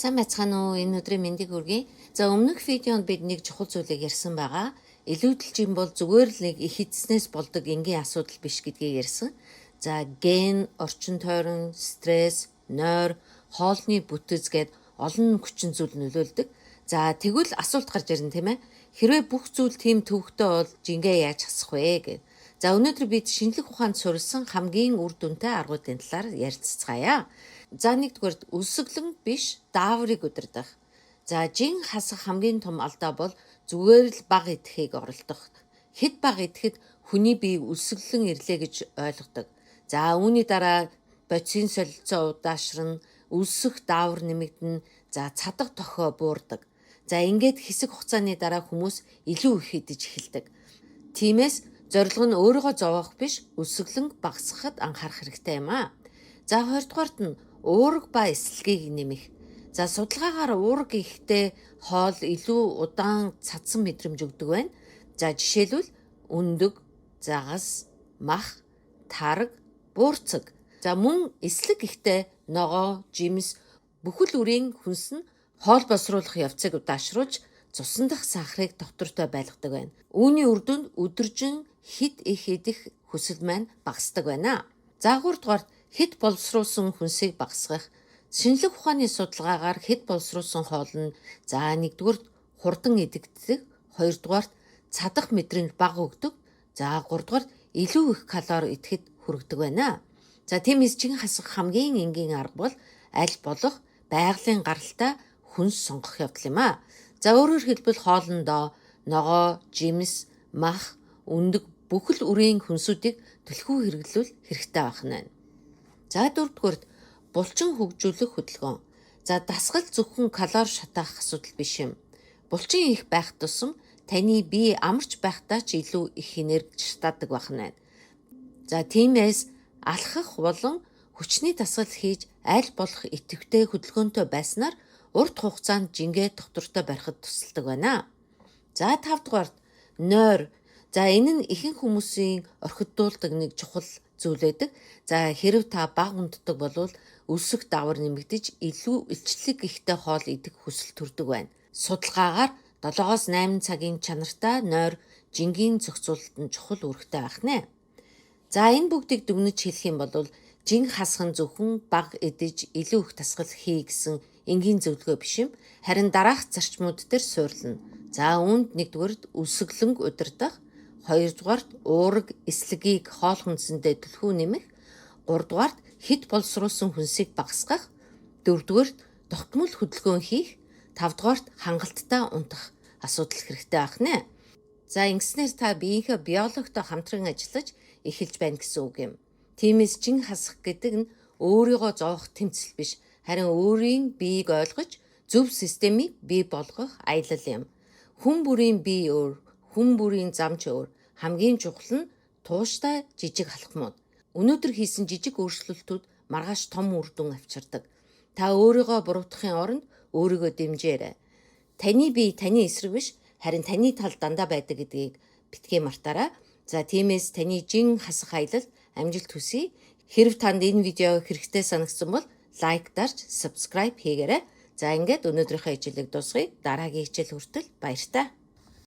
Сайн байцгаана уу? Энэ өдрийн мэндийг хүргэе. За өмнөх видеонд бид нэг чухал зүйлийг ярьсан байгаа. Илүүдэлжин бол зүгээр л нэг их эдснээс болдог энгийн асуудал биш гэдгийг ярьсан. За ген, орчин тойрон, стресс, нойр, хоолны бүтэц гээд олон хүчин зүйл нөлөөлдөг. За тэгвэл асуулт гарч ирнэ тийм ээ. Хэрвээ бүх зүйл тийм төвөгтэй бол жингээ яаж хасах вэ гэв. За өнөөдөр бид шинжлэх ухаанд суурилсан хамгийн үр дүнтэй аргуудын талаар ярилцгаая. За нэгдүгээр өсөглөн биш дааврыг удирдах. За жин хасах хамгийн том алдаа бол зүгээр л баг идэхийг оролдох. Хэд баг идэхэд хүний бие өсөглөн ирлээ гэж ойлгодог. За үүний дараа бодисын солилцоо удаашран, өлсөх даавар нэмэгдэн, за цадах тохио буурдаг. За ингээд хэсэг хугацааны дараа хүмүүс илүү их идэж эхэлдэг. Тиймээс зорилго нь өөрийгөө зовоох биш, өсөглөн багасгахад анхаарах хэрэгтэй юм аа. За хоёрдугаарт нь уурга ба эслэгийг нэмэх. За судалгаагаар уурга ихтэй хоол илүү удаан цадсан мэдрэмж өгдөг байна. За жишээлбэл өндөг, загас, мах, тараг, буурцаг. За мөн эслэг ихтэй ногоо, жимс, бүхэл үрийн хүнс нь хоол боловсруулах явцыг удаашруулж цусан дахь сахарыг доктортой байлгадаг байна. Үүний үр дүнд өдөржин хэд их идэх хүсэл маань багасдаг байна. За гуравдугаарт хэд боловсруулсан хүнсийг багасгах. Шинжлэх ухааны судалгаагаар хэд боловсруулсан хоол нь за нэгдүгürt хурдан идэгддэг, хоёрдугаарт цадах мэдрэмж бага өгдөг, за гуравдугаарт илүү их калори идэхэд хүргэдэг байна. За тиймээс жин хасах хамгийн энгийн арга бол аль болох байгалийн гаралтай хүнс сонгох явдал юм аа. За өөрөөр хэлбэл хоолндоо ногоо, жимс, мах, өндөг бүхэл үрийн хүнсүүдийг түлхүү хэрэглүүл хэрэгтэй байх нь байна. За дөрөвдүгürt булчин хөгжүүлэх хөдөлгөөн. За дасгал зөвхөн калори шатаах асуудал биш юм. Булчин их байх тусам таны бие амарч байхдаа ч илүү их энерги шатаадаг байх нь байна. За тиймээс алхах болон хүчний дасгал хийж аль болох идэвхтэй хөдөлгөөнтэй байснаар урт хугацаанд жингээ доктортой барихад тусалдаг байна. За тавдугаарт нойр. За энэ нь ихэнх хүмүүсийн орхидуулдаг нэг чухал зүйл байдаг. За хэрв та бага унддаг болвол өсөх давар нэмэгдэж илүү илчлэг ихтэй хоол идэх хүсэл төрдөг байна. Судалгаагаар 7-8 цагийн чанартай нойр жингийн зохицуулалтанд чухал үүрэгтэй байх нэ. За энэ бүгдийг дүгнэж хэлэх юм бол жин хасах нь зөвхөн бага идэж илүү их дасгал хий гэсэн энгийн зөвлөгөө биш юм. Харин дараах зарчмууд дээр суйрлана. За үүнд нэгдүгürt өсөглөнг удирдах, хоёрдугаарт уурга, эслэгийг хоол хүнсэндээ түлхүү нэмэх, гуравдугаарт хэд боловсруулсан хүнсийг багасгах, дөрөвдүгürt тогтмол хөдөлгөөн хийх, тавдугаарт хангалттай унтах асуудал хэрэгтэй байх нэ. За ингэснээр та биеийнхээ биологтой хамтран ажиллаж эхэлж байна гэсэн үг юм. Тиймээс жин хасах гэдэг нь өөрийгөө зовох тэмцэл биш, харин өөрийн биеийг ойлгож зөв системийг бий болгох аялал юм. Хүн бүрийн бие өөр, хүн бүрийн зам ч өөр. Хамгийн чухал нь тууштай жижиг халхмууд. Өнөөдөр хийсэн жижиг өөрчлөлтүүд маргааш том үр дүн авчирдаг. Та өөрийгөө буруутгахын оронд өөрийгөө дэмжээрэй. Таны бие таны эсрэг биш, харин таны талд дандаа байдаг гэдгийг битгий мартаарай. За тиймээс таны жин хасах аялал амжилт хүсье. Хэрв танд энэ видео хэрэгтэй санагдсан бол лайк дарж, subscribe хийгээрэй. За ингээд өнөөдрийнхөө хичээлийг дуусгая. Дараагийн хичээл хүртэл баяртай.